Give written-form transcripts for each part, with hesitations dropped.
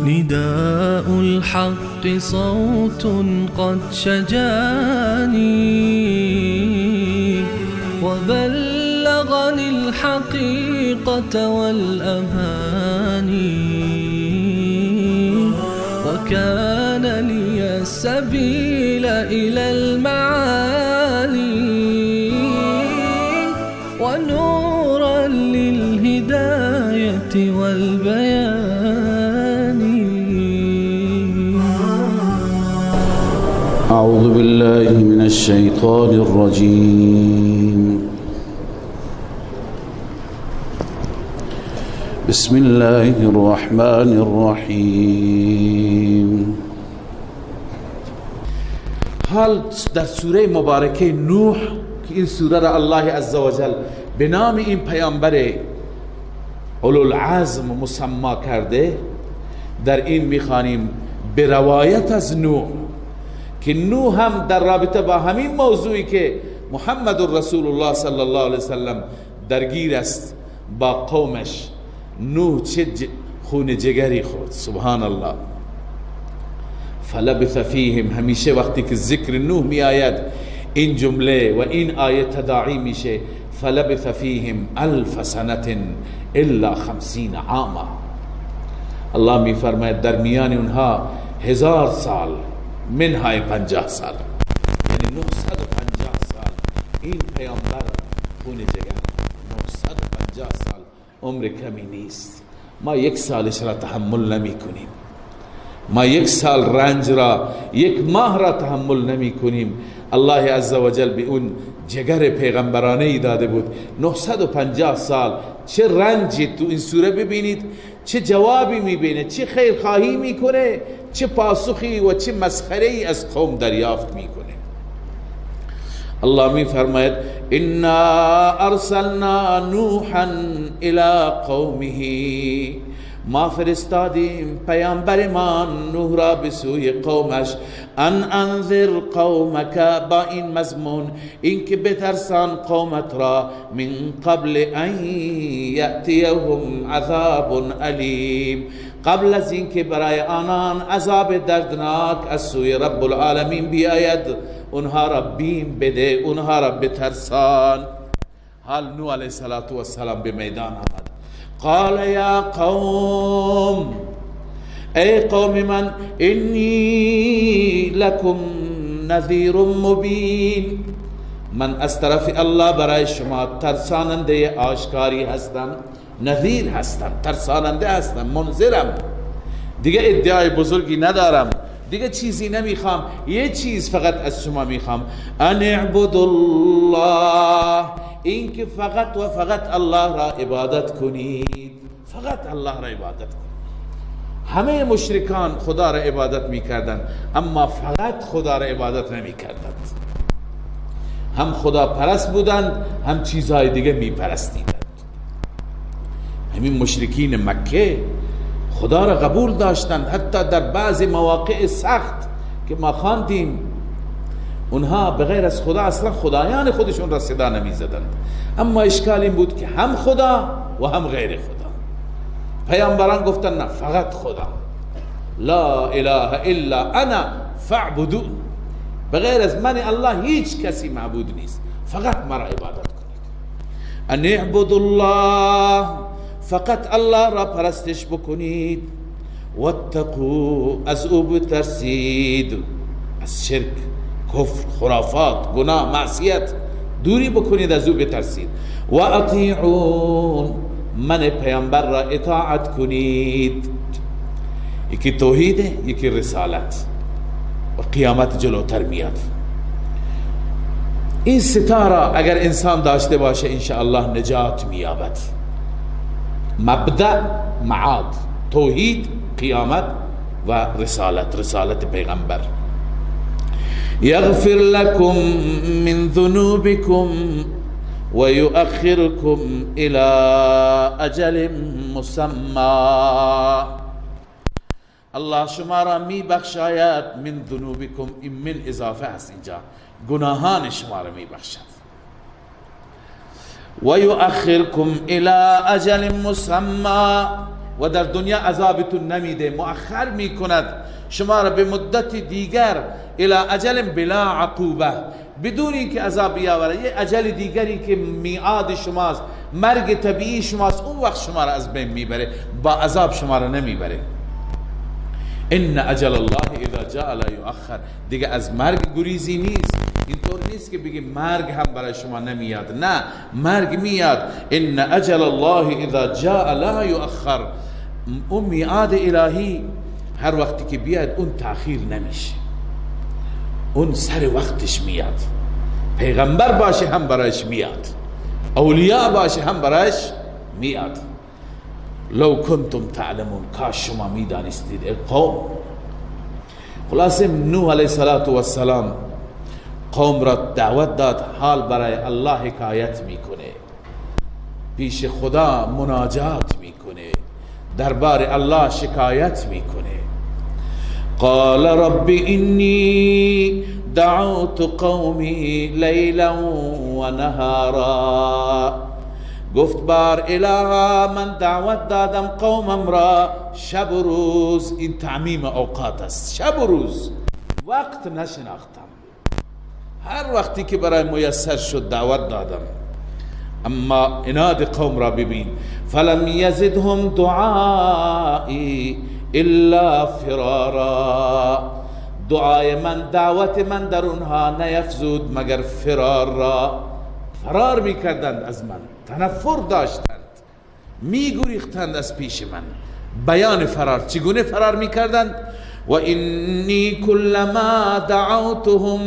نداء الحق صوت قد شجاني وبلغني الحقيقة والأماني وكان لي السبيل إلى المعالي ونورا للهداية والبيان. أعوذ بالله من الشيطان الرجيم. بسم الله الرحمن الرحیم. حال در سوره مبارکه نوح که این سوره را الله عزوجل به نام این پیامبر اولوالعزم مسما کرده، در این میخوانیم به روایت از نوح که نوح هم در رابطه با همین موضوعی که محمد رسول الله صلی الله علیه وسلم درگیر است با قومش، نوح چه خون جگری خورد. سبحان الله. فلبث فیهم، همیشه وقتی که ذکر نوح می آید این جمله و این آیه تداعی میشه، فلبث فیهم 1000 سنة الا 50 عاما. الله می فرماید در میان اونها 1000 سال، منهای 50 سال، یعنی 950 سال این پیامبر خون جگر. 950 سال عمر کمی نیست. ما 1 سالش را تحمل نمی کنیم، ما 1 سال رنج را، 1 ماه را تحمل نمی کنیم. الله عزوجل به اون جگر پیغمبرانه ای داده بود. 950 سال چه رنجی تو این سوره ببینید، چه جوابی میبینه، چه خیرخواهی میکنه، چه پاسخی و چه مسخره ای از قوم دریافت میکنه. الله میفرماید انا ارسلنا نوحا الى قومه، ما فرستادیم پیامبر ما نوح را به سوی قومش. ان انذر قومک، با این مضمون این که بترسان قومت را، من قبل ان یأتیهم عذاب علیم، قبل از این که برای آنان عذاب دردناک از سوی رب العالمین بیاید، اونها را بیم بده، اونها را بترسان. حال نوح علیه السلام به میدان آمد. قال یا قوم، ای قوم من، انی لکم نذیر مبین، من از طرف الله برای شما ترساننده آشکاری هستم، نذیر هستم، ترساننده هستم، منذرم. دیگه ادعای بزرگی ندارم، دیگه چیزی نمیخوام، یه چیز فقط از شما میخوام، ان اعبدوا الله، این که فقط و فقط الله را عبادت کنید، فقط الله را عبادت کنید. همه مشرکان خدا را عبادت میکردند، اما فقط خدا را عبادت نمیکردند. هم خدا پرست بودند، هم چیزهای دیگه میپرستیدند. همین مشرکین مکه خدا را قبول داشتند، حتی در بعض مواقع سخت که ما خواندیم اونها به غیر از خدا اصلا خدایان خودشون را صدا نمی زدند. اما اشکال این بود که هم خدا و هم غیر خدا. پیامبران گفتن نه، فقط خدا، لا اله الا انا فاعبدون، به غیر از من الله هیچ کسی معبود نیست، فقط مرا عبادت کنید. ان اعبدوا الله، فقط الله را پرستش بکنید. واتقوا، از او بترسید، از شرک، کفر، خرافات، گناه، معصیت دوری بکنید، از او بترسید. و اطیعون، من پیامبر را اطاعت کنید. یکی توحیده، یکی رسالت، و قیامت جلوتر میاد. این ستاره اگر انسان داشته باشه انشاءالله نجات مییابد. مبدأ معاد، توحید، قیامت و رسالت پیغمبر. یغفر لكم من ذنوبكم ويؤخركم الى اجل مسمى. الله شما را می بخشاید من ذنوبکم، این من اضافه هست اینجا، گناهان شما را می بخشد. و یؤخرکم الى اجل مسمى، و در دنیا عذابتون نمیده، مؤخر می کند شما را به مدت دیگر، الى اجل بلا عقوبه، بدون اینکه عذاب بیاوره، یه اجل دیگری که میعاد شماست، مرگ طبیعی شماست، اون وقت شما را از بین میبره، با عذاب شما را نمیبره. ان اجل الله اذا جاء لا یؤخر، دیگه از مرگ گریزی نیست. اینطور نیست که بگی مرگ هم برای شما نمیاد، نه، مرگ میاد. ان اجل الله اذا جاء لا یؤخر، اون میعاد الهی هر وقتی که بیاد اون تأخیر نمیشه، اون سر وقتش میاد. پیغمبر باشه هم برایش میاد، اولیاء باشه هم برایش میاد. لو کنتم تعلمون، کاش شما میدانستید ای قوم. خلاصه نوح علیه السلام قوم را دعوت داد، حال برای الله حکایت میکنه، پیش خدا مناجات میکنه، دربار الله شکایت میکنه. قال رب انی دعوت قومی لیلا و نهارا، گفت بار الها من دعوت دادم قومم را شب و روز. این تعمیم اوقات است، شب و روز، وقت نشناختم، هر وقتی که برای میسر شد دعوت دادم. اما اناد قوم را ببین، فلم یزدهم دعائی الا فرارا، دعای من، دعوت من در اونها نیفزود مگر فرار را. فرار میکردند از من، تنفر داشتند، میگریختند از پیش من. بیان فرار، چگونه فرار میکردند؟ و انی کلما دعوتهم،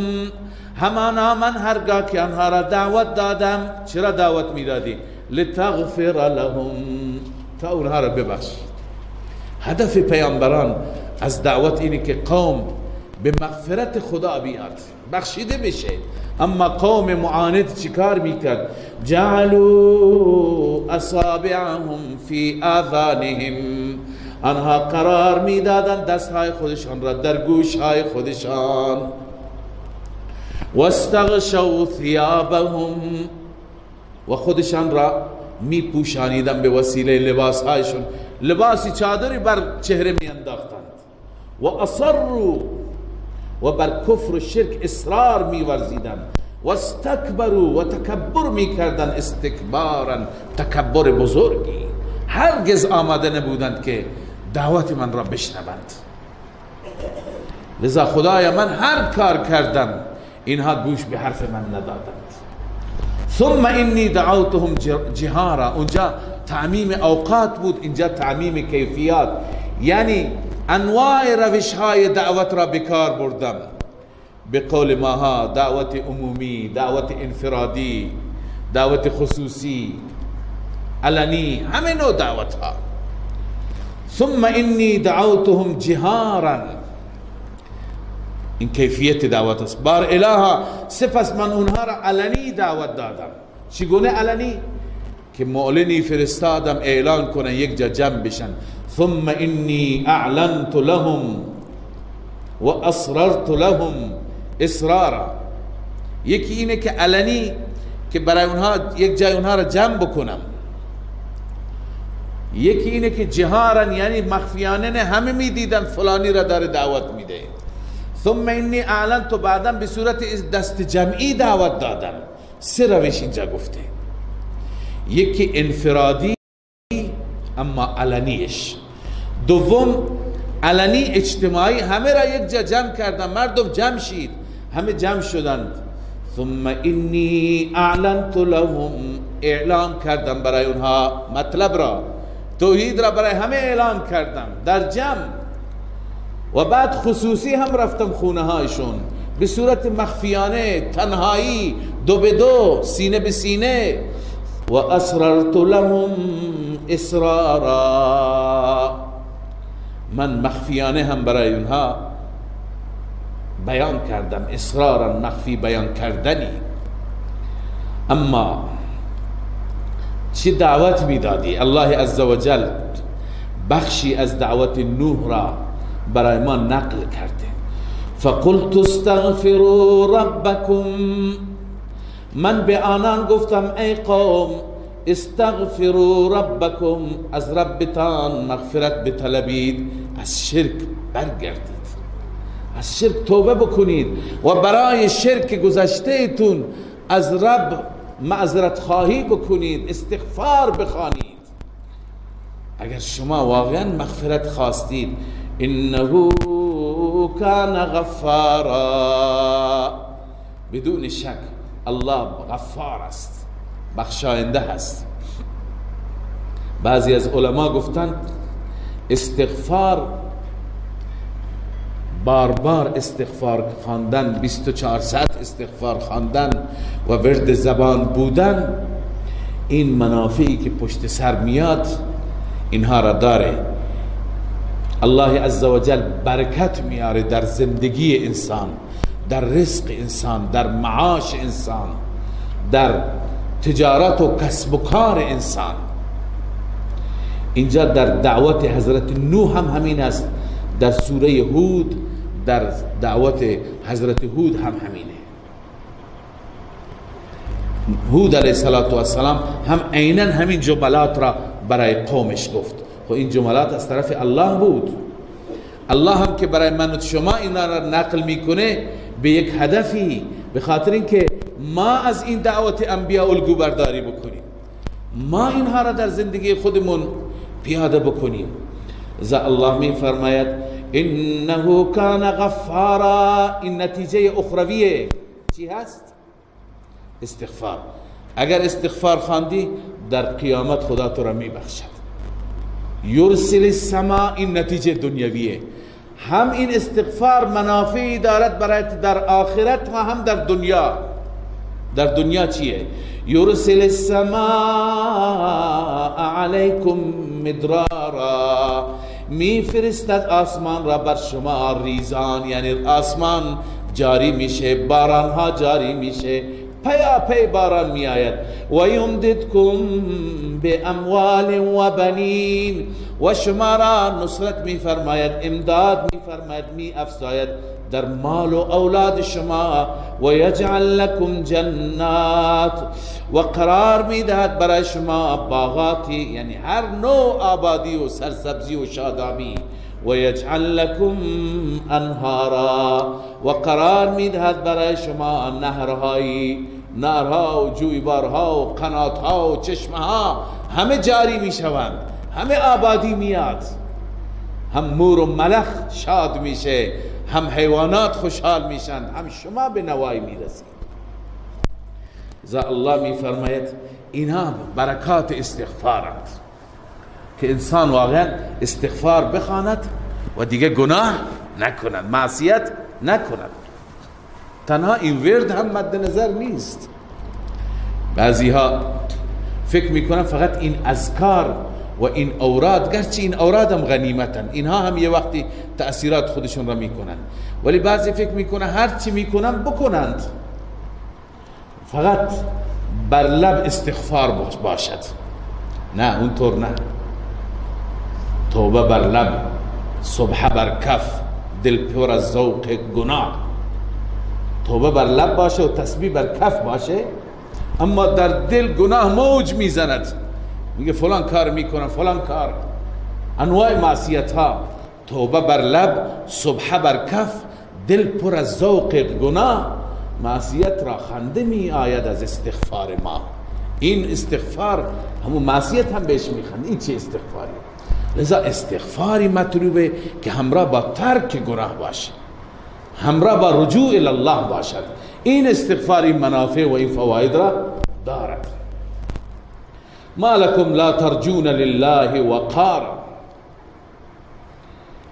همانا من هرگاه که آنها را دعوت دادم. چرا دعوت میدادی؟ لتغفر لهم، تا اونها را ببخشید. هدف پیامبران از دعوت اینه که قوم به مغفرت خدا بیاد، بخشیده بشه. اما قوم معاند چیکار میکرد؟ جعلوا اصابعهم فی آذانهم، آنها قرار میدادند دستهای خودشان را در گوشهای خودشان. واستغشوا ثيابهم، و خودشان را می پوشانیدن به وسیله لباسهایشون، لباسی چادری بر چهره می انداختند. و اصروا، و بر کفر و شرک اصرار می ورزیدند. و استکبروا، و تکبر می کردن، استکبارا، تکبر بزرگی. هرگز آماده نبودند که دعوت من را بشنوند. لذا خدایا من هر کار کردم، اینها گوش به حرف من ندادند. ثم انی دعوتهم جهارا، اونجا تعمیم اوقات بود، اینجا تعمیم کیفیات، یعنی انواع روش های دعوت را بکار بردم. به قول ماها دعوت عمومی، دعوت انفرادی، دعوت خصوصی، علنی، همه نوع دعوت ها. ثم انی دعوتهم جهارا، این کیفیت دعوت است. بار الها، سپس من اونها را علنی دعوت دادم. چگونه علنی؟ که معلنی فرستادم اعلان کنن، یک جا جمع بشن. ثم انی اعلنت لهم و اسررت لهم اصرارا. یکی اینه که علنی، که برای اونها یک جای اونها را جمع بکنم. یکی اینه که جهارا، یعنی مخفیانه، نه همه میدیدن فلانی را داره دعوت میده. ثم انی اعلنت، و بعدا به صورت دست جمعی دعوت دادم. سه روش اینجا گفته، یکی انفرادی اما علنیش، دوم علنی اجتماعی، همه را یک جا جمع کردم، مردم جمع شید، همه جمع شدند. ثم انی اعلنت لهم، اعلام کردم برای اونها مطلب را، توحید را برای همه اعلام کردم در جمع. و بعد خصوصی هم رفتم خونه هایشون به صورت مخفیانه، تنهایی، دو به دو، سینه به سینه. و اسررت لهم اسرارا، من مخفیانه هم برای اونها بیان کردم، اسرارا مخفی بیان کردنی. اما چی دعوت میدادی؟ الله عزوجل بخشی از دعوت نوح را برای ما نقل کرده. فقلت استغفروا ربکم، من به آنان گفتم ای قوم استغفروا ربکم، از ربتان مغفرت بطلبید، از شرک برگردید، از شرک توبه بکنید و برای شرک گذشته تون از رب معذرت خواهی بکنید، استغفار بخوانید. اگر شما واقعا مغفرت خواستید، انه کان غفارا، بدون شک الله غفار است، بخشاینده است. بعضی از علما گفتند استغفار، بار بار استغفار خواندن، 24 ساعت استغفار خواندن و ورد زبان بودن، این منافعی که پشت سر میاد اینها را داره. الله عزوجل برکت میاره در زندگی انسان، در رزق انسان، در معاش انسان، در تجارت و کسب و کار انسان. اینجا در دعوت حضرت نوح هم همین است، در سوره هود، در دعوت حضرت هود هم همینه. هود علیه السلام هم عیناً همین جملات را برای قومش گفت. خب این جملات از طرف الله بود. الله هم که برای من و شما اینا را نقل میکنه به یک هدفی، به خاطر اینکه ما از این دعوت انبیاء الگو برداری بکنیم، ما اینها را در زندگی خودمون پیاده بکنیم. ذا الله می فرماید انه کان غفارا، این نتیجه اخرویه. چی هست؟ استغفار. اگر استغفار خواندی در قیامت خدا تو را می بخشد. یرسل السماء، این نتیجه دنیویه. هم این استغفار منافعی دارد برایت در آخرت و هم در دنیا. در دنیا چیه؟ یرسل السماء علیکم مدرارا، می فرستد آسمان را بر شما ریزان، یعنی آسمان جاری میشه، باران ها جاری میشه، پیا پی باران می آید. و یمددکم به اموال و بنین، و شما را نصرت می فرماید، امداد می فرماید، می افزاید در مال و اولاد شما. و یجعل لکم جنات، و قرار می دهد برای شما باغاتی، یعنی هر نوع آبادی و سرسبزی و شادابی. و یجعل لکم انهارا، و قرار می دهد برای شما نهرهایی، نهرها و جویبارها و قناتها و چشمها همه جاری می شوند، همه آبادی میاد، هم مور و ملخ شاد میشه، هم حیوانات خوشحال میشن، هم شما به نوایی میرسید. ذا الله می فرماید اینها برکات استغفارند که انسان واقعا استغفار بخواند و دیگه گناه نکند، معصیت نکند. تنها این ورد هم مد نظر نیست. بعضی ها فکر میکنن فقط این اذکار و این اوراد، گرچه این اوراد هم غنیمتن، اینها هم یه وقتی تأثیرات خودشون را میکنن، ولی بعضی فکر میکنن هر چی میکنن بکنند، فقط بر لب استغفار باشد. نه، اونطور نه. توبه بر لب، سبحه بر کف، دل پر از ذوق گناه. توبه بر لب باشه و تسبیح بر کف باشه، اما در دل گناه موج میزند، میگه فلان کار میکنم، فلان کار، انواع معصیت ها. توبه بر لب، سبحه بر کف، دل پر از ذوق گناه، معصیت را خنده می آید از استغفار ما. این استغفار همون معصیت هم بهش میخنده. این چه استغفاری؟ لذا استغفاری مطلوبه که همراه با ترک گناه باشه، همراه با رجوع الله باشد. این استغفار این منافع و این فواید را دارد. ما لکم لا ترجون لله وقارا،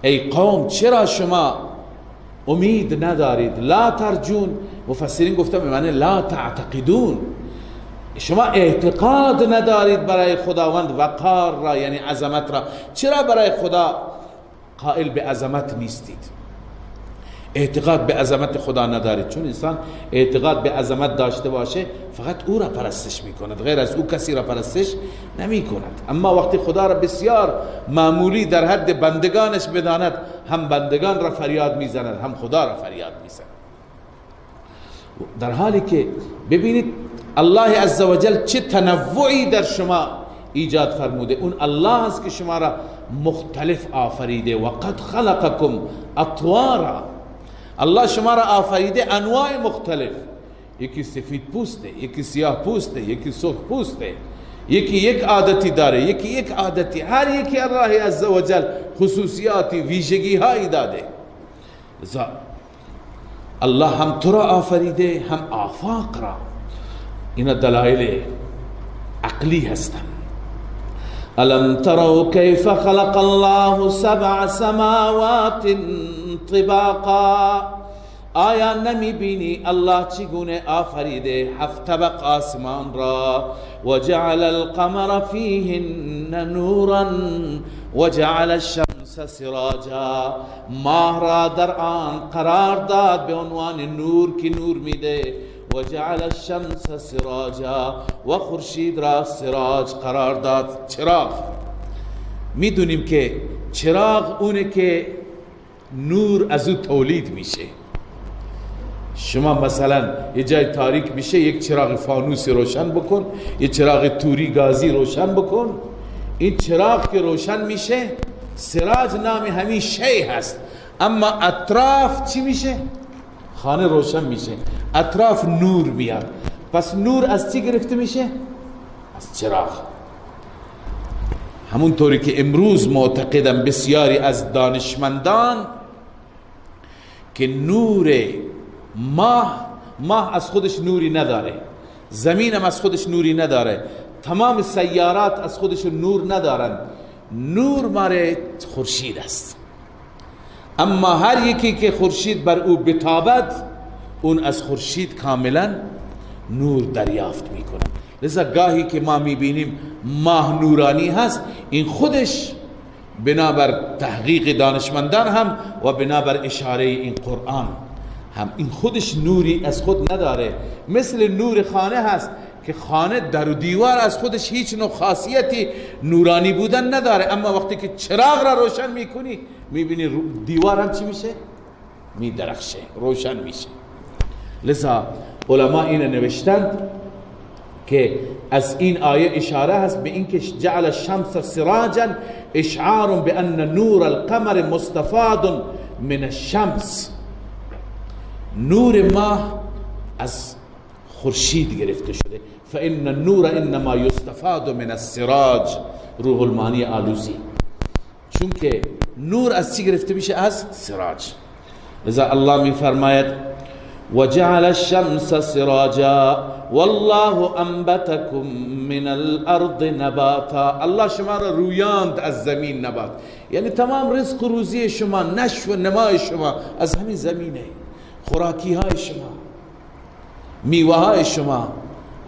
ای قوم چرا شما امید ندارید؟ لا ترجون، مفسرین گفتن به معنی لا تعتقدون، شما اعتقاد ندارید برای خداوند وقار را، یعنی عظمت را. چرا برای خدا قائل به عظمت نیستید؟ اعتقاد به عظمت خدا ندارید. چون انسان اعتقاد به عظمت داشته باشه فقط او را پرستش میکند، غیر از او کسی را پرستش نمی کند. اما وقتی خدا را بسیار معمولی در حد بندگانش بداند، هم بندگان را فریاد میزند هم خدا را فریاد میزند. در حالی که ببینید الله عزوجل چه تنوعی در شما ایجاد فرموده. اون الله است که شما را مختلف آفریده. و قد خلقکم اطوارا، الله شما را آفریده انواع مختلف. یکی سفید پوسته، یکی سیاه پوسته، یکی سرخ پوسته، یکی یک عادتی داره، یکی یک عادتی. هر یکی الله عزوجل خصوصیاتی ویژگی هایی داده. الله هم تو را آفریده هم آفاق را. اینا دلایل عقلی هستند. الم تروا كيف خلق الله 7 سماوات طباقا، آیا نمی بینی الله چگونه آفریده 7 طبق آسمان را؟ وجعل القمر فيهن نورا وجعل الشمس سراجا، ماه را در آن قرار داد به عنوان نور که نور میده. وجعل الشمس سراجا، و خورشید را سراج قرار داد، چراغ. میدونیم که چراغ اونه که نور از او تولید میشه. شما مثلا یه جای تاریک میشه، یک چراغ فانوسی روشن بکن، یه چراغ توری گازی روشن بکن، این چراغ که روشن میشه سراج نام همین شی هست. اما اطراف چی میشه؟ خانه روشن میشه، اطراف نور میاد. پس نور از چی گرفته میشه؟ از چراغ. همون طوری که امروز معتقدن بسیاری از دانشمندان که نور ماه از خودش نوری نداره، زمین هم از خودش نوری نداره، تمام سیارات از خودش نور ندارن. نور ماره خورشید است. اما هر یکی که خورشید بر او بتابد، اون از خورشید کاملا نور دریافت میکنه. لذا گاهی که ما میبینیم ماه نورانی هست، این خودش بنابر تحقیق دانشمندان هم و بنابر اشاره این قرآن هم این خودش نوری از خود نداره. مثل نور خانه هست که خانه در و دیوار از خودش هیچ نوع خاصیتی نورانی بودن نداره، اما وقتی که چراغ را روشن میکنی میبینی دیوار هم چی میشه؟ میدرخشه، روشن میشه. لذا علما این نوشتند که از این آیه اشاره هست به اینکه جعل الشمس سراجا اشعار بان نور القمر مستفاد من الشمس. نور ماه از خورشید گرفته شده. فان النور انما یستفاد من السراج، روح المانی آلوسی. چون که نور از چی گرفته میشه؟ از سراج. لذا الله می فرماید وجعل الشمس سراجا والله انبتكم من الارض نباتا. الله شما را رویاند از زمین نبات، یعنی تمام رزق و روزی شما، نشو و نمای شما از همین زمینه. خوراکی های شما، میوه های شما،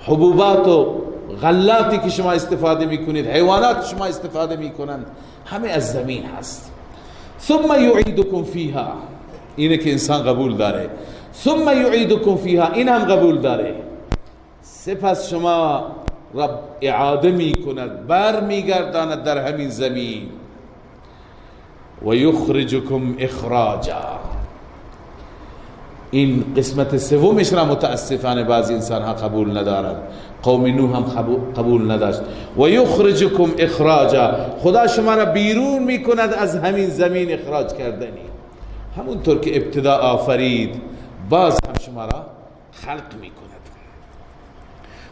حبوبات و غلاتی که شما استفاده میکنید، حیوانات شما استفاده میکنند، همه از زمین هست. ثم یعیدکم فیها، اینه که انسان قبول داره. ثم یعیدکم فیها، این هم قبول داره. سپس شما رب اعاده میکند، بر میگرداند در همین زمین. و یخرجکم اخراجا، این قسمت سومش را متاسفانه بعضی انسان ها قبول ندارند. قوم نوح هم قبول نداشت. و یخرجکم اخراجا، خدا شما را بیرون میکند از همین زمین اخراج کردنی. همونطور که ابتدا آفرید باز هم شما را خلق میکند.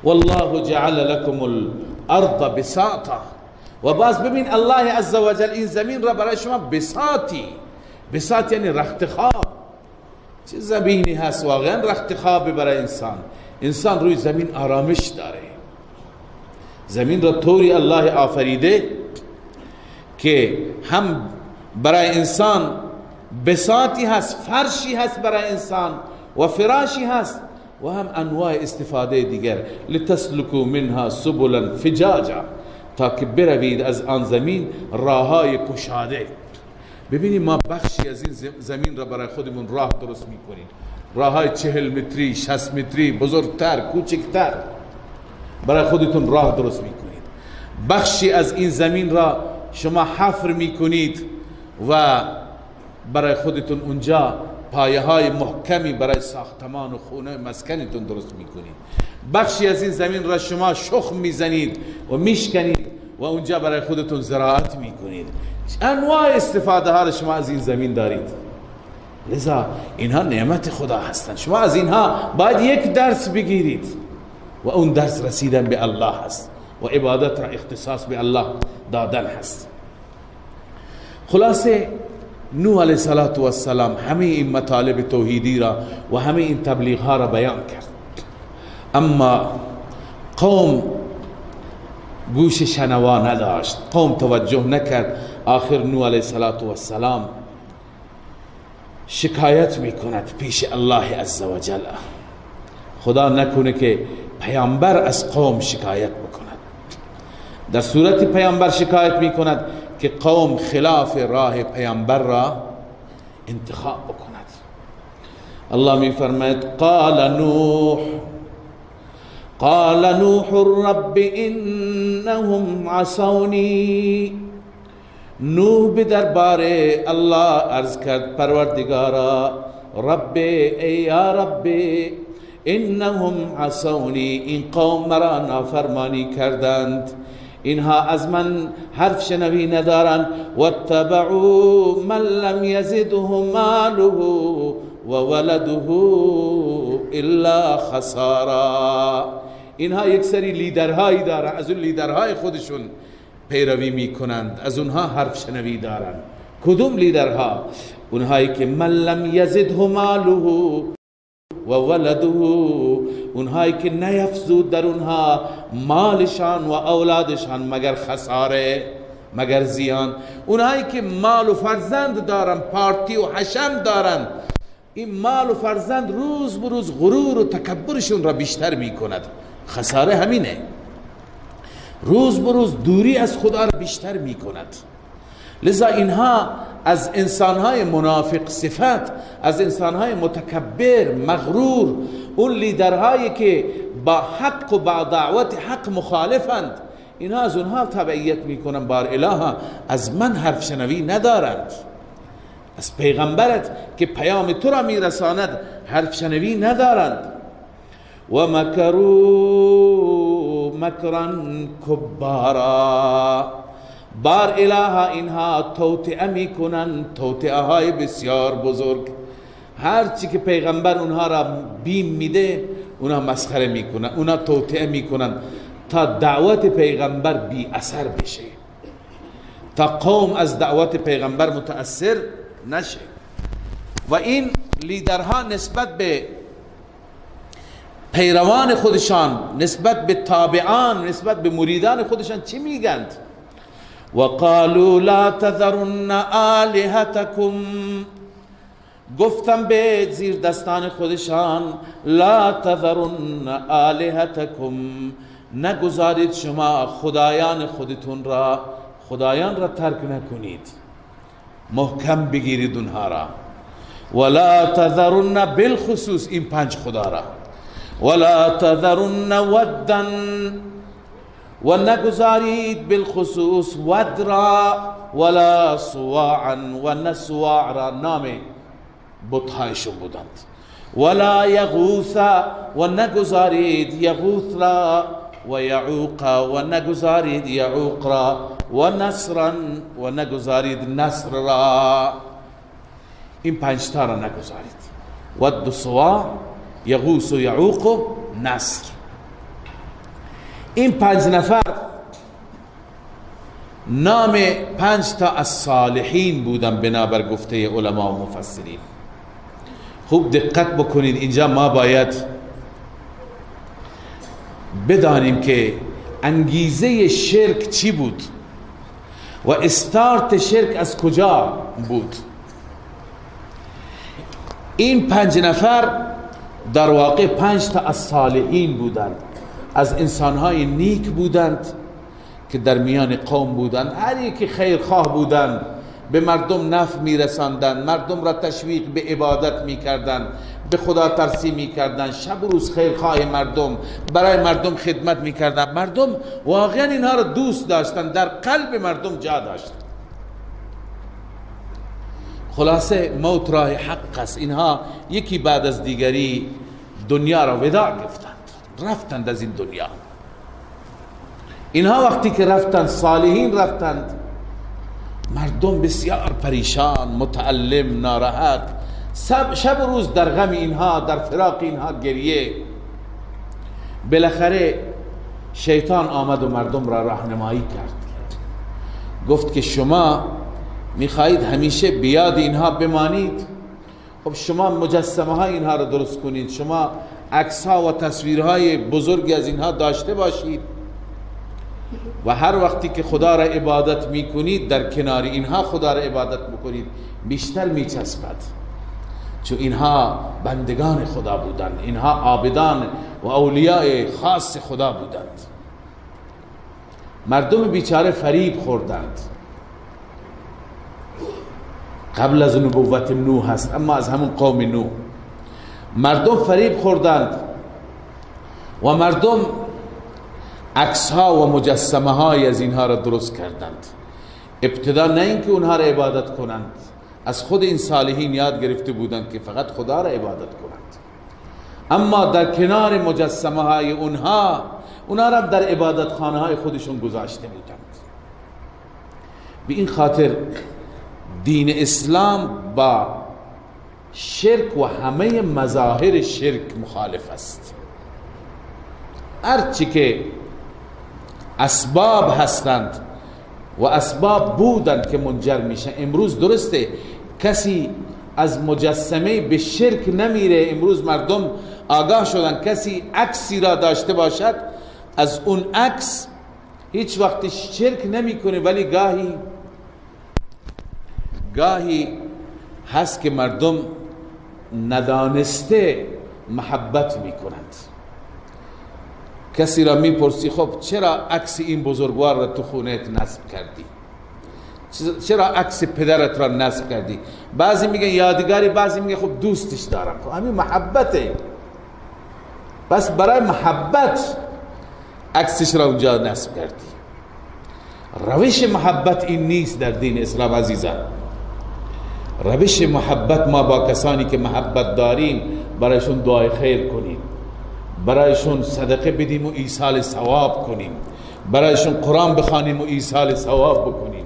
والله جعل لكم الارض بساطا، و باز ببین الله عزوجل این زمین را برای شما بساطی. بساط یعنی رختخواب. چه زمینی هست واقعا رختخواب برای انسان. انسان روی زمین آرامش داره. زمین را طوری الله آفریده که هم برای انسان بساطی هست، فرشی هست برای انسان و فراشی هست، و هم انواع استفاده دیگر. لتسلکوا منها سبلا فجاجا، تا که بروید از آن زمین راههای کشاده. ببینید ما بخشی از این زمین را برای خودمون راه درست میکنیم، راههای 40 متری 60 متری بزرگتر کوچکتر برای خودتون راه درست میکنید. بخشی از این زمین را شما حفر میکنید و برای خودتون اونجا پایه های محکمی برای ساختمان و خونه مسکنتون درست میکنید. بخشی از این زمین را شما شخم میزنید و میشکنید و اونجا برای خودتون زراعت میکنید. انواع استفاده ها را شما از این زمین دارید. لذا اینها نعمت خدا هستند. شما از اینها باید یک درس بگیرید و اون درس رسیدن به الله هست و عبادت را اختصاص به الله دادن هست. خلاصه نوح علیه السلام همه این مطالب توحیدی را و همه این تبلیغ ها را بیان کرد، اما قوم گوش شنوا نداشت، قوم توجه نکرد. آخر نوح علیه السلام شکایت میکند پیش الله عزوجل. خدا نکنه که پیامبر از قوم شکایت بکند. در صورت پیامبر شکایت میکند که قوم خلاف راه پیامبر را انتخاب بکند. الله میفرماید قال نوح رب انهم عصونی. نوح به دربار الله عرض کرد پروردگارا، رب ای یا رب انهم عصونی، این قوم مرا نافرمانی کردند، اینها از من حرف شنوی ندارند. واتبعوا من لم یزده ماله و ولده الا خسارا. اینها یک سری لیدرهایی دارند، از اون لیدرهای خودشون پیروی میکنند، از اونها حرف شنوی دارند. کدوم لیدرها؟ اونهایی که من لم یزده ماله و ولده، اونهایی که نیفزود در اونها مالشان و اولادشان مگر خساره مگر زیان. اونهایی که مال و فرزند دارن، پارتی و حشم دارن، این مال و فرزند روز بروز غرور و تکبرشون را بیشتر میکند. خساره همینه، روز بروز دوری از خدا را بیشتر میکند. لذا اینها از انسانهای منافق صفت، از انسانهای متکبر مغرور، اون لیدرهایی که با حق و با دعوت حق مخالفند، اینها از اونها تبعیت میکنن. بار الها از من حرف شنوی ندارند، از پیغمبرت که پیام تو را میرساند حرف شنوی ندارند. و مکروا مکرا کبارا، بار الها اینها توطئه میکنن، توطئه های بسیار بزرگ. هرچی که پیغمبر اونها را بیم میده اونها مسخره میکنن، اونها توطئه میکنن تا دعوت پیغمبر بی اثر بشه، تا قوم از دعوت پیغمبر متأثر نشه. و این لیدرها نسبت به پیروان خودشان، نسبت به تابعان، نسبت به مریدان خودشان چی میگند؟ وقالوا لا تذرن آلهتكم، گفتم به زیر دستان خودشان لا تذرن آلهتكم، نگذارید شما خدایان خودتون را، خدایان را ترک نکنید، محکم بگیرید اونها را. ولا تذرن بالخصوص این 5 خدا را، ولا تذرن ودا، و نگذارید بالخصوص ود را، ولا سواعا، و نسواع را نام بطهایشون بودند، ولا یغوث، و نگذارید یغوث را، و یعوق، و نگذارید یعوق را، و نصرا، و نگذارید نصر را. این 5 تا را نگذارید، ود و سواع، یغوث و یعوق و نصر. این 5 نفر نام 5 تا از صالحین بودن بنابر گفته علما و مفسرین. خوب دقت بکنید، اینجا ما باید بدانیم که انگیزه شرک چی بود و استارت شرک از کجا بود. این 5 نفر در واقع 5 تا از صالحین بودند، از انسانهای نیک بودند که در میان قوم بودند، هر یکی خیرخواه بودند، به مردم نفع میرساندند، مردم را تشویق به عبادت میکردند، به خدا ترسی میکردند، شب و روز خیرخواه مردم، برای مردم خدمت میکردند. مردم واقعا اینها را دوست داشتند، در قلب مردم جا داشتند. خلاصه موت راه حق است. اینها یکی بعد از دیگری دنیا را وداع گفتند، رفتند از این دنیا. اینها وقتی که رفتند، صالحین رفتند، مردم بسیار پریشان، متألم، ناراحت، شب و روز در غم اینها، در فراق اینها گریه. بالاخره شیطان آمد و مردم را راهنمایی کرد، گفت که شما میخواهید همیشه بیاد اینها بمانید، خب شما مجسمه های اینها را درست کنید، شما عکس ها و تصویرهای بزرگی از اینها داشته باشید و هر وقتی که خدا را عبادت میکنید در کنار اینها خدا را عبادت بکنید، بیشتر میچسبد، چون اینها بندگان خدا بودند، اینها عابدان و اولیاء خاص خدا بودند. مردم بیچاره فریب خوردند. قبل از نبوت نوح هست، اما از همون قوم نوح مردم فریب خوردند و مردم عکس ها و مجسمه های از اینها را درست کردند. ابتدا نه اینکه اونها را عبادت کنند، از خود این صالحین یاد گرفته بودند که فقط خدا را عبادت کنند، اما در کنار مجسمه های اونها را در عبادت خانه های خودشون گذاشته بودند. به این خاطر دین اسلام با شرک و همه مظاهر شرک مخالف است. هرچی که اسباب هستند و اسباب بودند که منجر میشه. امروز درسته کسی از مجسمه به شرک نمیره، امروز مردم آگاه شدن کسی عکسی را داشته باشد از اون عکس هیچ وقت شرک نمیکنه، ولی گاهی هست که مردم ندانسته محبت میکنند. کسی را میپرسی خب چرا عکس این بزرگوار را تو خونه‌ات نصب کردی؟ چرا عکس پدرت را نصب کردی؟ بعضی میگن یادگاری، بعضی میگن خب دوستش دارم. خب همین محبته، بس برای محبت عکسش را اونجا نصب کردی. روش محبت این نیست در دین اسلام عزیزان. روش محبت ما با کسانی که محبت داریم برایشون دعای خیر کنیم، برایشون صدقه بدیم و ایصال ثواب کنیم، برایشون قرآن بخوانیم و ایصال ثواب بکنیم،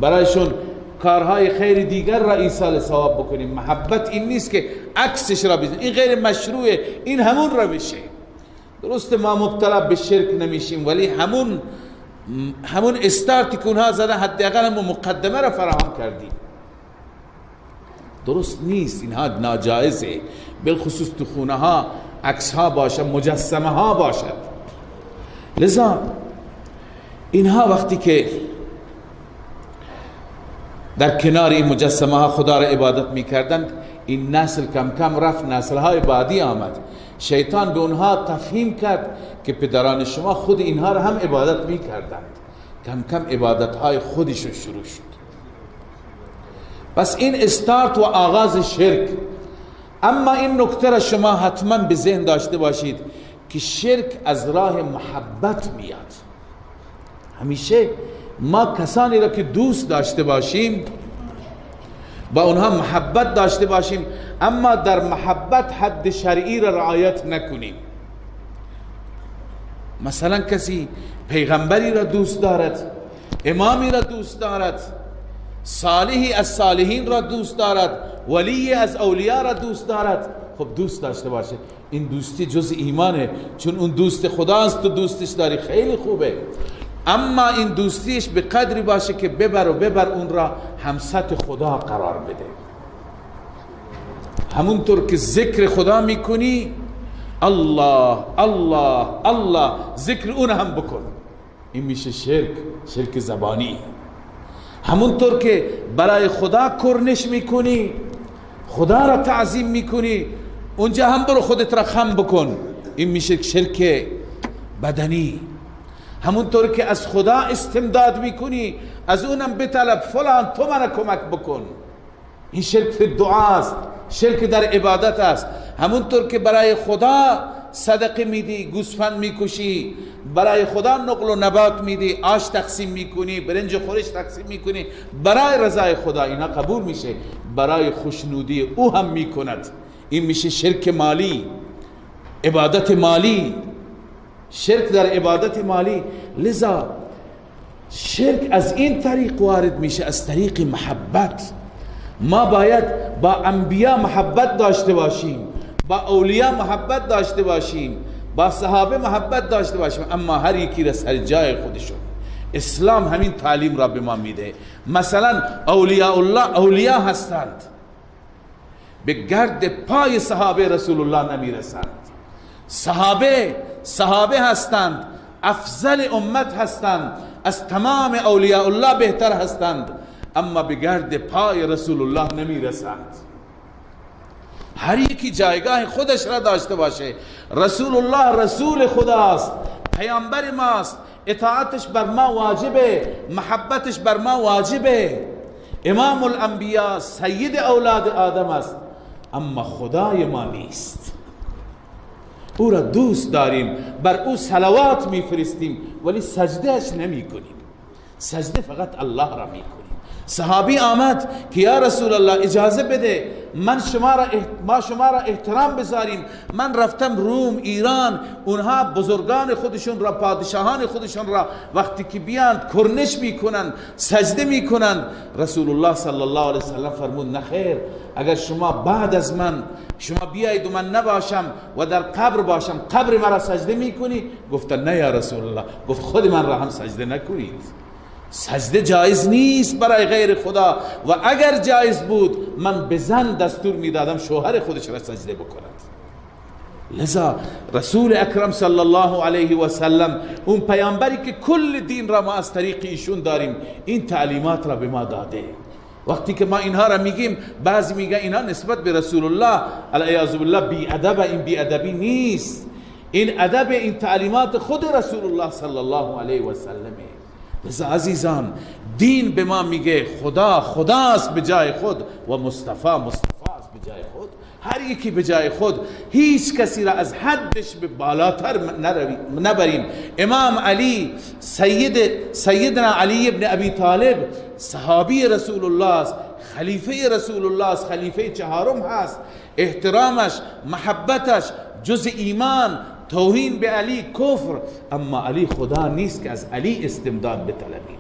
برایشون کارهای خیر دیگر را ایصال ثواب بکنیم. محبت این نیست که عکسش را بزنیم، این غیر مشروعه، این همون روشه. درسته ما مبتلا به شرک نمیشیم، ولی همون استارتی که اونها زدن حداقل همون مقدمه را فراهم کردیم. درست نیست، اینها ناجائزه، بالخصوص تو خونه ها عکس ها باشد، مجسمه ها باشد. لذا اینها وقتی که در کنار این مجسمه ها خدا را عبادت می کردند، این نسل کم کم رفت، نسل های بعدی آمد. شیطان به اونها تفهیم کرد که پدران شما خود اینها را هم عبادت می کردند. کم کم عبادت های خودشون شروع شد. پس این استارت و آغاز شرک. اما این نکته را شما حتما به ذهن داشته باشید که شرک از راه محبت میاد. همیشه ما کسانی را که دوست داشته باشیم، با اونها محبت داشته باشیم، اما در محبت حد شرعی را رعایت نکنیم. مثلا کسی پیغمبری را دوست دارد، امامی را دوست دارد، صالحی از صالحین را دوست دارد، ولی از اولیاء را دوست دارد، خب دوست داشته باشه. این دوستی جز ایمانه، چون اون دوست خداست، تو دوستش داری، خیلی خوبه. اما این دوستیش به قدری باشه که ببر اون را همسط خدا قرار بده. همونطور که ذکر خدا میکنی، الله الله الله، ذکر اون هم بکن. این میشه شرک زبانی. همونطور که برای خدا کرنش میکنی، خدا را تعظیم میکنی، اونجا هم برو خودت را خم بکن. این میشه شرک بدنی. همونطور که از خدا استمداد میکنی از اونم بطلب فلان تو من کمک بکن. این شرک فی دعاست، شرک در عبادت است. همونطور که برای خدا صدقه میدی، گوسفند میکشی، برای خدا نقل و نبات میدی، آش تقسیم میکنی، برنج خورش تقسیم میکنی برای رضای خدا، اینا قبول میشه. برای خوشنودی او هم میکند. این میشه شرک مالی، عبادت مالی، شرک در عبادت مالی. لذا شرک از این طریق وارد میشه، از طریق محبت. ما باید با انبیا محبت داشته باشیم، با اولیاء محبت داشته باشیم، با صحابه محبت داشته باشیم، اما هر یکی را سر جای خودشون. اسلام همین تعلیم را به ما میده. مثلا اولیاء الله اولیاء هستند، به گرد پای صحابه رسول الله نمیرسند. صحابه هستند، افضل امت هستند، از تمام اولیاء الله بهتر هستند، اما به گرد پای رسول الله نمیرسند. هر یکی جایگاه خودش را داشته باشه. رسول الله رسول خداست، پیامبر ماست، اطاعتش بر ما واجبه، محبتش بر ما واجبه. امام الانبیاء، سید اولاد آدم است، اما خدای ما نیست. او را دوست داریم، بر او صلوات میفرستیم، ولی سجدهش نمی کنیم. سجده فقط الله را می کنیم. صحابی آمد که یا رسول الله اجازه بده ما شما را احترام بذاریم. من رفتم روم، ایران، اونها بزرگان خودشون را، پادشاهان خودشون را وقتی که بیاند کرنش میکنن، سجده میکنن. رسول الله صلی الله علیه وسلم فرمود نخیر، اگر شما بعد از من شما بیایید و من نباشم و در قبر باشم، قبر مرا سجده میکنی؟ گفتن نه یا رسول الله. گفت خود من را هم سجده نکنید. سجده جایز نیست برای غیر خدا، و اگر جایز بود من به زن دستور میدادم شوهر خودش را سجده بکند. لذا رسول اکرم صلی الله علیه و سلم، اون پیامبری که کل دین را ما از طریق ایشون داریم، این تعلیمات را به ما داده. وقتی که ما اینها را میگیم، بعضی میگن اینها نسبت به رسول الله علیه بالله بی ادب. این بی ادبی نیست، این ادب، این تعلیمات خود رسول الله صلی الله علیه و سلمه. لذا عزیزان، دین به ما میگه خدا خداست به جای خود و مصطفی است به جای خود. هر یکی به جای خود، هیچ کسی را از حدش به بالاتر نبریم. امام علی، سیدنا علی ابن ابی طالب، صحابی رسول الله است، خلیفه رسول الله است، خلیفه چهارم هست. احترامش، محبتش جز ایمان، توهین به علی کفر. اما علی خدا نیست که از علی استمداد بطلبیم.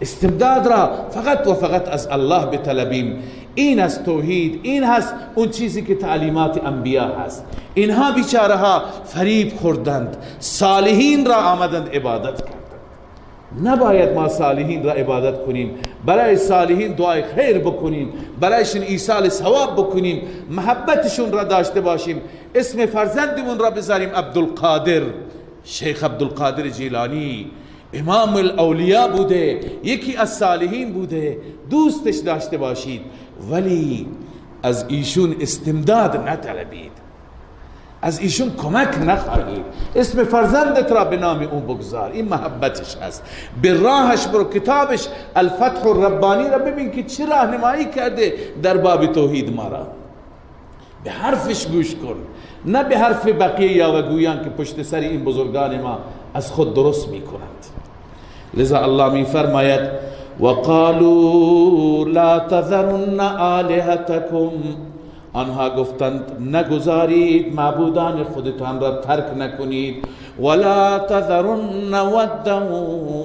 استمداد را فقط و فقط از الله بطلبیم. این از توحید، این هست اون چیزی که تعلیمات انبیا هست. اینها بیچاره ها فریب خوردند، صالحین را آمدند عبادت کردند. نباید ما صالحین را عبادت کنیم، برای صالحین دعای خیر بکنیم، برایشون ایصال ثواب بکنیم، محبتشون را داشته باشیم. اسم فرزندمون را بذاریم عبدالقادر. شیخ عبدالقادر جیلانی امام الاولیاء بوده، یکی از صالحین بوده، دوستش داشته باشید، ولی از ایشون استمداد نطلبید، از ایشون کمک نخواهید. اسم فرزندت را به نام اون بگذار، این محبتش هست. به راهش برو، کتابش الفتح الربانی را ببین که چه راهنمایی کرده در باب توحید ما را. به حرفش گوش کن، نه به حرف بقیه یا گویان که پشت سر این بزرگان ما از خود درست می کنند. لذا الله می فرماید وقالوا لا تذرن آلهتکم، آنها گفتند نگذارید معبودان خودتان را ترک نکنید. ولا تذرن ودا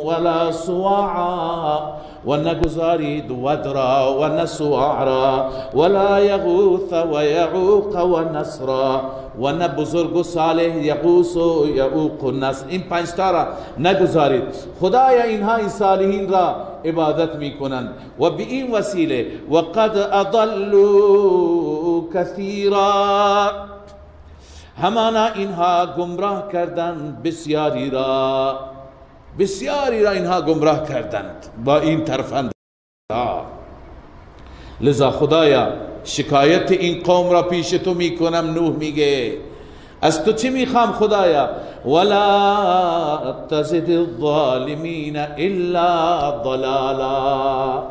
ولا سواعا، و نگذارید ود را و نسواع را، ولا یغوث و یعوق و نصرا، و نه بزرگ و صالح یغوث و یعوق و نصر. این پنج تا را نگذارید. خدایا اینها این صالحین را عبادت می کنند و به این وسیله وقد اضلوا کثیرا، همانا اینها گمراه کردند بسیاری را، بسیاری را اینها گمراه کردند با این طرفند. لذا خدایا شکایت این قوم را پیش تو میکنم. نوح میگه از تو چی میخوام خدایا؟ ولا تزد الظالمین الا ضلالا،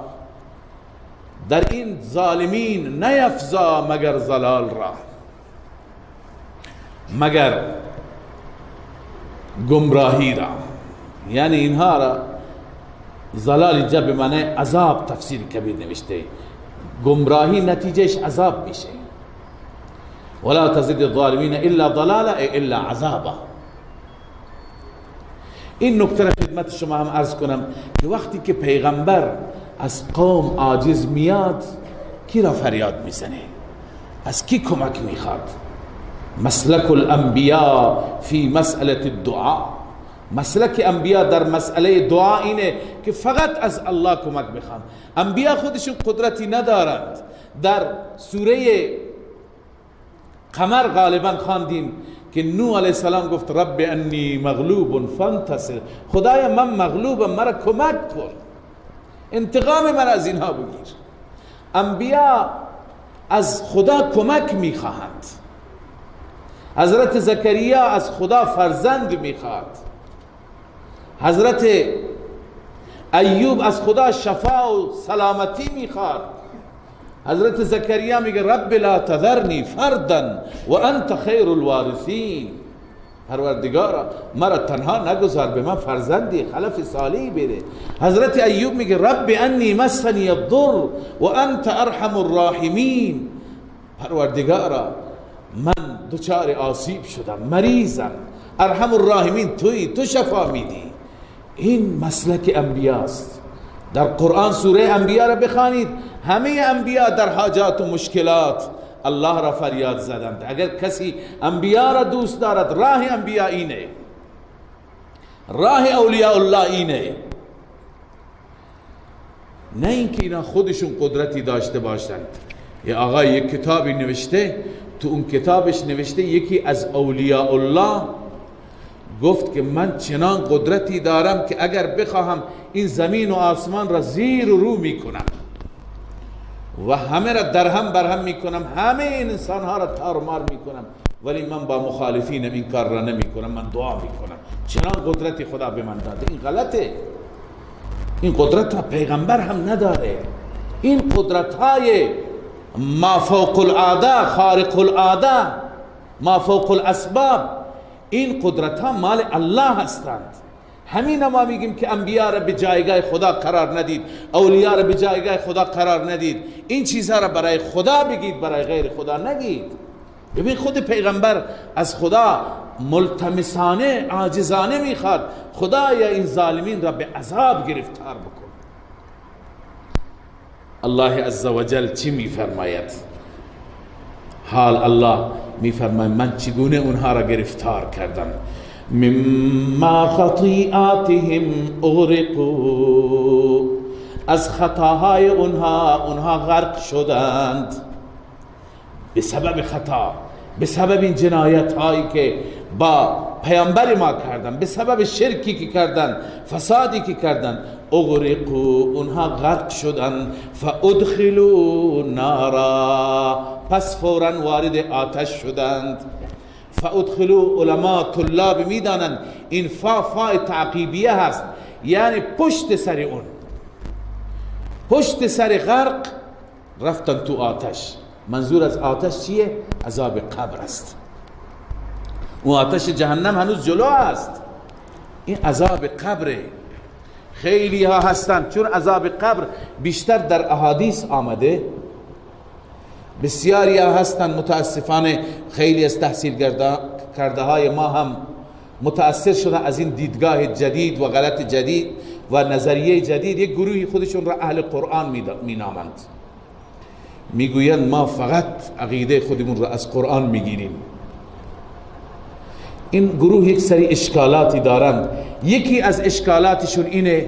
در این ظالمین نیفزا مگر ضلال را، مگر گمراهی را. یعنی اینها را ضلال اینجا به معنی عذاب تفسیر کبیر نوشته، گمراهی نتیجهش عذاب میشه. ولا تزد الظالمین الا ضلالا الا عذابا. این نکته را خدمت شما هم عرض کنم که وقتی که پیغمبر از قوم عاجز میاد کی را فریاد میزنه؟ از کی کمک میخواد؟ مسلک الانبیاء فی مسئله الدعاء، مسلک انبیاء در مسئله دعا اینه که فقط از الله کمک میخوان. انبیاء خودشون قدرتی ندارند. در سوره قمر غالبا خواندیم که نوح علیه السلام گفت رب انی مغلوب فانتصر، خدایا من مغلوبم مرا کمک کن، انتقام من از اینها بگیر. انبیاء از خدا کمک میخواهند. حضرت زکریا از خدا فرزند میخواد، حضرت ایوب از خدا شفا و سلامتی میخواد. حضرت زکریا میگه رب لا تذرنی فردا و انت خیر الوارثین، پروردگارا مرا تنها نگذار، به من فرزندی خلف صالحی بده. حضرت ایوب میگه رب انی مسنی الضر و انت ارحم الراحمین، پروردگارا من دچار آسیب شدم، مریضم، ارحم الراحمین تویی، تو شفا میدی. این مسلک انبیاست. در قرآن سوره انبیاء را بخوانید، همه انبیاء در حاجات و مشکلات الله را فریاد زدند. اگر کسی انبیاء را دوست دارد، راه انبیاء اینه، راه اولیاء الله اینه، نه اینکه اینا خودشون قدرتی داشته باشند. یه آقای یک کتابی نوشته، تو اون کتابش نوشته یکی از اولیاء الله گفت که من چنان قدرتی دارم که اگر بخواهم این زمین و آسمان را زیر و رو میکنم و همه را درهم برهم میکنم، همه این انسانها را تار مار میکنم، ولی من با مخالفینم این کار را نمیکنم، من دعا میکنم. چنان قدرتی خدا به من داده. این غلطه. این قدرت ها پیغمبر هم نداره. این قدرت های ما فوق العاده، خارق العاده، ما فوق الاسباب، این قدرت ها مال الله هستند. همین ما میگیم که انبیاء را به جایگاه خدا قرار ندید، اولیاء را به جایگاه خدا قرار ندید. این چیزها را برای خدا بگید، برای غیر خدا نگید. ببین خود پیغمبر از خدا ملتمسانه، عاجزانه میخواد خدایا این ظالمین را به عذاب گرفتار بکن. الله عزوجل چی میفرماید؟ حال الله میفرماید من چگونه اونها را گرفتار کردم. مما خطیئاتهم اغرقوا، از خطاهای اونها غرق شدند. به سبب خطا، به سبب این جنایت هایی که با پیامبر ما کردن، به سبب شرکی که کردن، فسادی که کردن، اغرقوا، اونها غرق شدن. فادخلوا نارا، پس فوراً وارد آتش شدند. فادخلوا، علماء طلاب میدانند این فای تعقیبیه هست، یعنی پشت سر اون، پشت سر غرق رفتن تو آتش. منظور از آتش چیه؟ عذاب قبر است. اون آتش جهنم هنوز جلو است، این عذاب قبره. خیلی ها هستند، چون عذاب قبر بیشتر در احادیث آمده، بسیاری ها هستند. متاسفانه خیلی از تحصیل کرده های ما هم متاثر شده از این دیدگاه جدید و غلط جدید و نظریه جدید. یک گروهی خودشون را اهل قرآن می نامند، میگویند ما فقط عقیده خودمون را از قرآن میگیریم. این گروه یک سری اشکالاتی دارند. یکی از اشکالاتشون اینه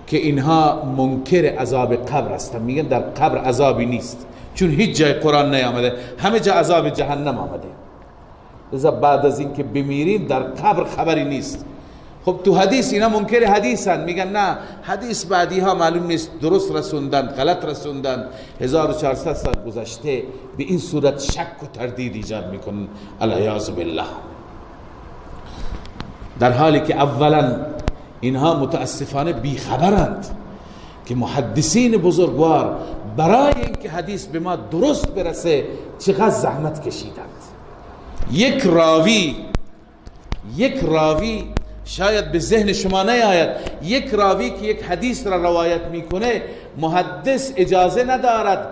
که اینها منکر عذاب قبر هستند. میگن در قبر عذابی نیست، چون هیچ جای قرآن نیامده، همه جا عذاب جهنم آمده. لذا بعد از این که بمیریم در قبر خبری نیست. خب تو حدیث اینا منکر حدیثن، میگن نه حدیث بعدی ها معلوم نیست درست رسوندن غلط رسوندن، 1400 سال گذشته. به این صورت شک و تردید ایجاد میکنن العیاذ بالله، در حالی که اولا اینها متاسفانه بیخبرند که محدثین بزرگوار برای اینکه حدیث به ما درست برسه چقدر زحمت کشیدند. یک راوی شاید به ذهن شما نیاید، یک راوی که یک حدیث را روایت میکنه محدث اجازه ندارد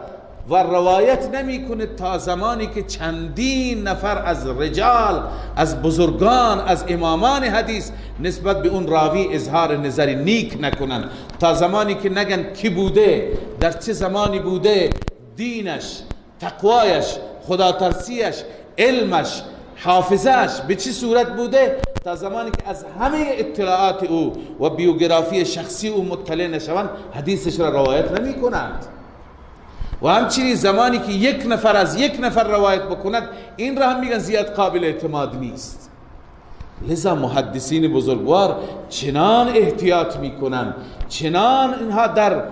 و روایت نمیکنه تا زمانی که چندین نفر از رجال، از بزرگان، از امامان حدیث نسبت به اون راوی اظهار نظری نیک نکنن، تا زمانی که نگن کی بوده، در چه زمانی بوده، دینش، تقوایش، خدا ترسیش، علمش، حافظش به چه صورت بوده، تا زمانی که از همه اطلاعات او و بیوگرافی شخصی او مطلع نشوند حدیثش را روایت نمی کنند. و همچنین زمانی که یک نفر از یک نفر روایت بکند این را هم میگن زیاد قابل اعتماد نیست. لذا محدثین بزرگوار چنان احتیاط میکنن، چنان اینها در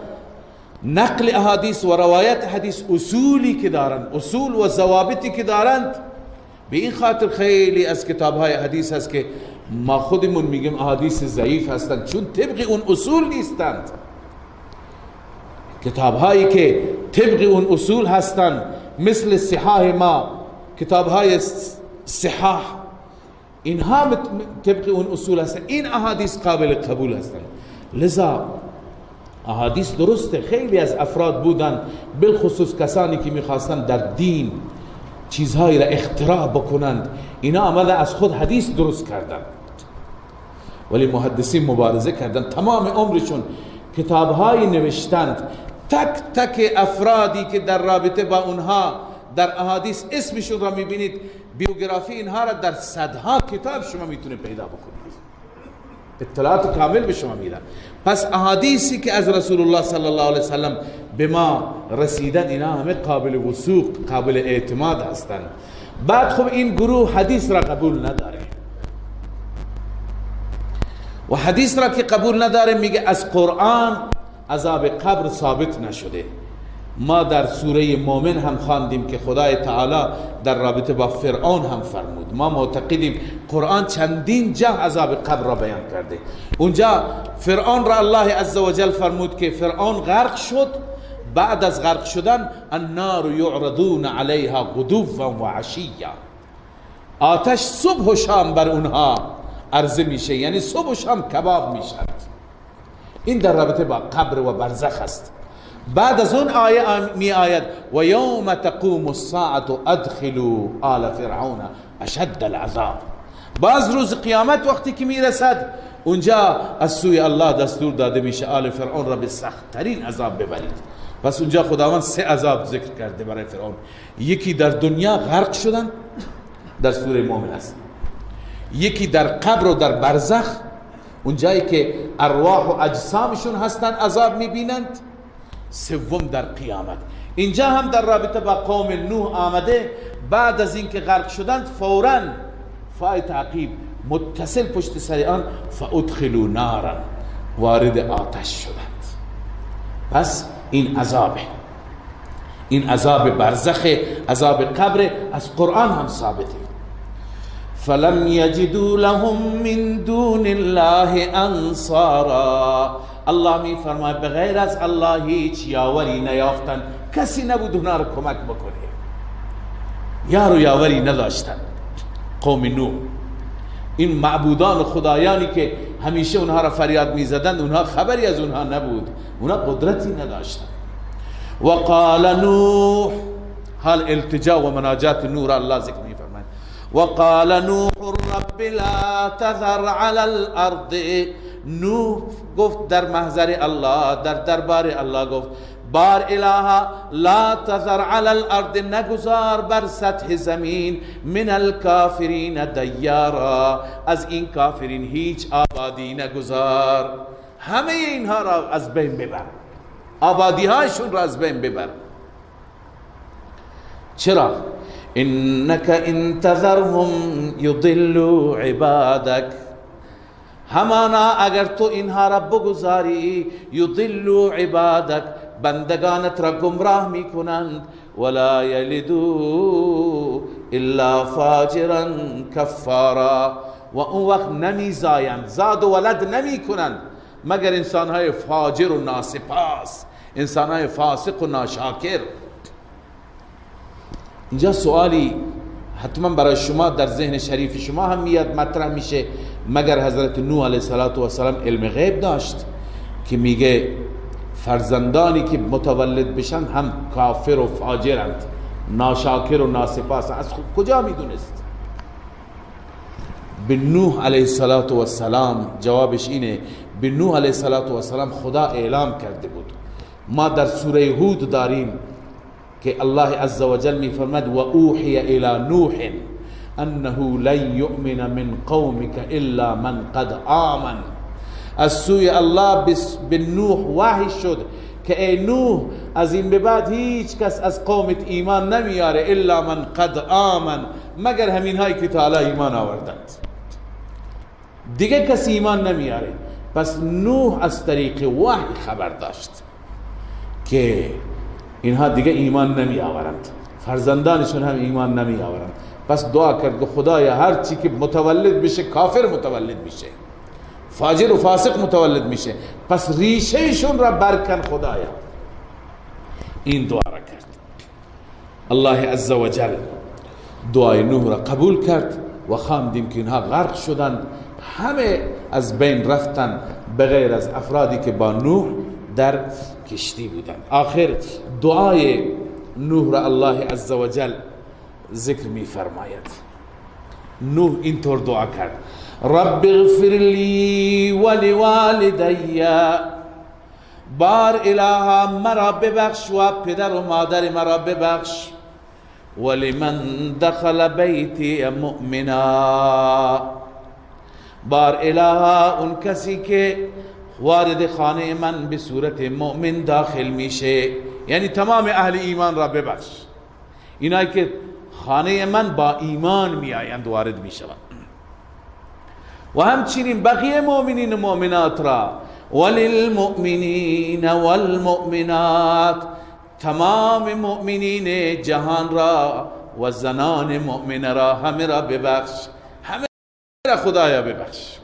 نقل احادیث و روایت حدیث اصولی که دارند، اصول و ضوابطی که دارند. به این خاطر خیلی از کتاب‌های حدیث هست که ما خودمون میگیم احادیث ضعیف هستند، چون طبق اون اصول نیستند. کتاب‌هایی که طبق اون اصول هستند مثل صحاح ما، کتاب‌های صحاح، اینها طبق اون اصول هستند، این احادیث قابل قبول هستند. لذا احادیث درسته، خیلی از افراد بودن بالخصوص کسانی که میخواستن در دین چیزهایی را اختراع بکنند، اینا آمده از خود حدیث درست کردند، ولی محدثین مبارزه کردند، تمام عمرشون کتابهایی نوشتند. تک تک افرادی که در رابطه با اونها در احادیث اسمشون را میبینید، بیوگرافی اینها را در صدها کتاب شما میتونه پیدا بکنید، اطلاعات کامل به شما میدن. پس احادیثی که از رسول الله صلی الله علیه وسلم به ما رسیدن اینا همه قابل وثوق، قابل اعتماد هستند. بعد خب این گروه حدیث را قبول نداره و حدیث را که قبول نداره میگه از قرآن عذاب قبر ثابت نشده. ما در سوره مومن هم خواندیم که خدای تعالی در رابطه با فرعون هم فرمود. ما معتقدیم قرآن چندین جا عذاب قبر را بیان کرده. اونجا فرعون را الله عزوجل فرمود که فرعون غرق شد، بعد از غرق شدن النار یعرضون علیها غدوا و عشیا، آتش صبح و شام بر اونها عرضه میشه، یعنی صبح و شام کباب میشد. این در رابطه با قبر و برزخ است. بعد از اون آیه می آید و یوم تقوم الساعة ادخلوا آل فرعون اشد العذاب. باز روز قیامت وقتی که میرسد اونجا از سوی الله دستور داده میشه آل فرعون را به سخت ترین عذاب ببرید. پس اونجا خداوند 3 عذاب ذکر کرده برای فرعون. یکی در دنیا غرق شدن، در سوره مومن است. یکی در قبر و در برزخ، اونجایی که ارواح و اجسامشون هستن عذاب میبینند. سوم در قیامت. اینجا هم در رابطه با قوم نوح آمده، بعد از اینکه غرق شدند فوراً فای تعقیب متصل پشت سر آن فادخلوا نارا، وارد آتش شدند. پس این عذابه، این عذاب برزخ، عذاب قبر، از قرآن هم ثابته. فلم یجدوا لهم من دون الله انصارا. الله می فرماید بغیر از الله هیچ یاوری نیافتن، کسی نبود اونها رو کمک بکنه، یار و یاوری نداشتن. قوم نوح، این معبودان و خدایانی که همیشه اونها را فریاد می زدند، اونها خبری از اونها نبود، اونها قدرتی نداشتن. و قال نوح، حال التجا و مناجات نوح را الله ذکر می فرماید. و قال نوح رب لا تذر على الارض. نوح گفت در محضر الله، در دربار الله گفت بار الها لا تذر على الارض، نگذار بر سطح زمین من الکافرین دیارا، از این کافرین هیچ آبادی نگذار، همه اینها را از بین ببر، آبادی هایشون را از بین ببر. چرا؟ انک ان تذرهم یضلوا عبادک، همانا اگر تو اینها را بگذاری یضلوا عبادک بندگانت را گمراه میکنند ولا یلدوا الا فاجرا کفارا و اون وقت نمیزایند زاد و ولد نمیکنند مگر انسانهای فاجر و ناسپاس انسانهای فاسق و ناشاکر. اینجا سوالی حتما برای شما در ذهن شریف شما هم میاد مطرح میشه مگر حضرت نوح علیه السلام علم غیب داشت که میگه فرزندانی که متولد بشن هم کافر و فاجرند ناشاکر و ناسپاس از کجا میدونست؟ به نوح علیه السلام جوابش اینه به نوح علیه السلام خدا اعلام کرده بود. ما در سوره هود داریم که الله عز وجل میفرماد و اوحی الی نوح انه لن یؤمن من قومك الا من قد آمن. از سوی الله به نوح وحی شد که ای نوح از این به بعد هیچ کس از قومت ایمان نمیاره الا من قد آمن مگر همین هایی که تا حالا ایمان آوردند دیگه کسی ایمان نمیاره. پس نوح از طریق وحی خبر داشت که اینها دیگه ایمان نمی آورند فرزندانشون هم ایمان نمی آورند. پس دعا کرد که خدایا هر چی که متولد بشه کافر متولد میشه فاجر و فاسق متولد میشه پس ریشهشون را برکن خدایا. این دعا را کرد. الله عز وجل دعای نوح را قبول کرد و خواندیم که اینها غرق شدند همه از بین رفتن بغیر از افرادی که با نوح در کشتی بودند. آخر دعای نوح را الله عز وجل ذکر می فرماید. نوح اینطور دعا کرد رب اغفر لی ولوالدی بار الها مرا ببخش و پدر و مادر مرا ببخش ولمن دخل بیتی مؤمنا بار الها اون کسی که وارد خانه من به صورت مؤمن داخل میشه یعنی تمام اهل ایمان را ببخش اینایی که خانه من با ایمان میآیند وارد میشوند و همچنین بقیه مؤمنین و مؤمنات را وللمؤمنین والمؤمنات تمام مؤمنین جهان را و زنان مؤمن را همه را ببخش همه را خدایا ببخش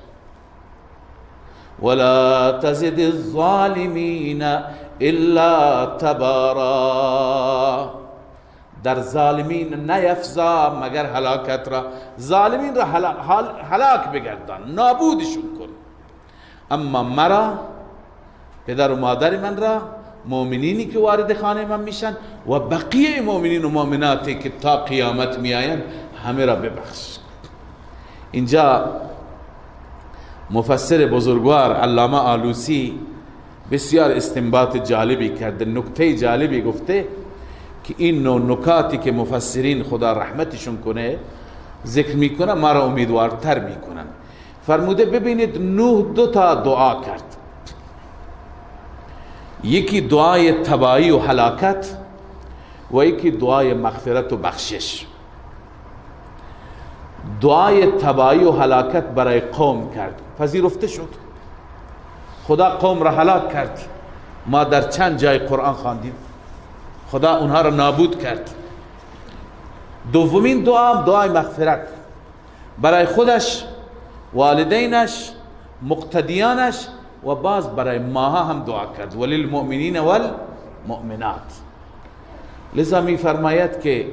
ولا تزد الظالمین الا تبارا در ظالمین نیفزا مگر هلاکت را ظالمین را هلاک بگردان نابودشون کن اما مرا پدر و مادر من را مؤمنینی که وارد خانه من میشن و بقیه مؤمنین و مؤمناتی که تا قیامت میآیند همه را ببخش. اینجا مفسر بزرگوار علامه آلوسی بسیار استنباط جالبی کرده نکته جالبی گفته که این نوع نکاتی که مفسرین خدا رحمتشون کنه ذکر میکنه ما را امیدوارتر میکنن. فرموده ببینید نوح دو تا دعا کرد یکی دعای تباهی و هلاکت و یکی دعای مغفرت و بخشش. دعای تباهی و هلاکت برای قوم کرد پذیرفته شد خدا قوم را هلاک کرد ما در چند جای قرآن خواندیم خدا اونها را نابود کرد. دومین دعا دعای مغفرت برای خودش والدینش مقتدیانش و باز برای ماها هم دعا کرد وللمؤمنین والمؤمنات. لذا می فرماید که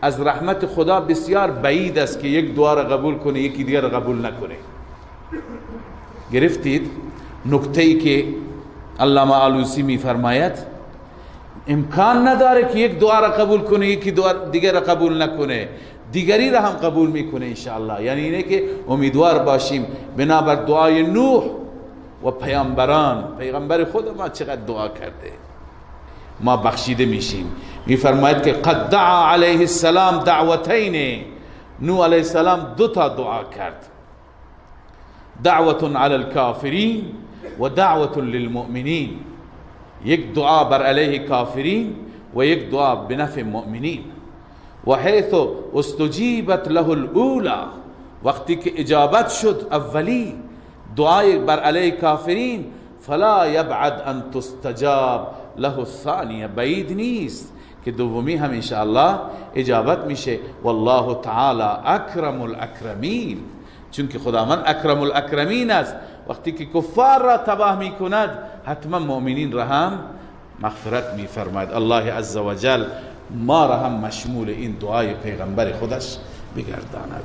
از رحمت خدا بسیار بعید است که یک دعا را قبول کنه یکی دیگر را قبول نکنه. گرفتید نکته‌ای که علامه آلوسی می فرماید امکان نداره که یک دعا را قبول کنه یکی دعا دیگر را قبول نکنه دیگری را هم قبول میکنه انشاءالله. یعنی اینه که امیدوار باشیم بنابر دعای نوح و پیغمبر خود ما چقدر دعا کرده ما بخشیده میشیم. میفرماید که قد دعا علیه السلام دعوتین نوح علیه السلام دو تا دعا کرد دعوت علی الکافرین و دعوت للمؤمنین یک دعا بر علیه کافرین و یک دعا بنفع مؤمنین و حیث استجیبت له الاولا وقتی که اجابت شد اولی دعای بر علیه کافرین فلا یبعد ان تستجاب له الثانیه، بعید نیست که دومی هم انشاءالله اجابت میشه. والله تعالی اکرم الاکرمین، چون که خداوند اکرم الاکرمین است. وقتی که کفار را تباه میکند حتما مؤمنین را هم مغفرت میفرماید. الله عزوجل ما را هم مشمول این دعای پیغمبر خودش بگرداند.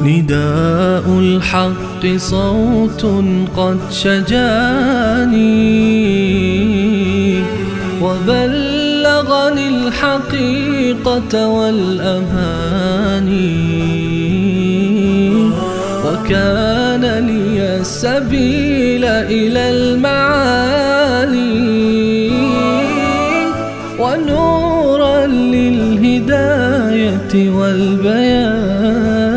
نداء الحق صوت قد شجاني وبلغني الحقيقة والأماني، وكان لي السبيل إلى المعالي ونورا للهداية والبيان.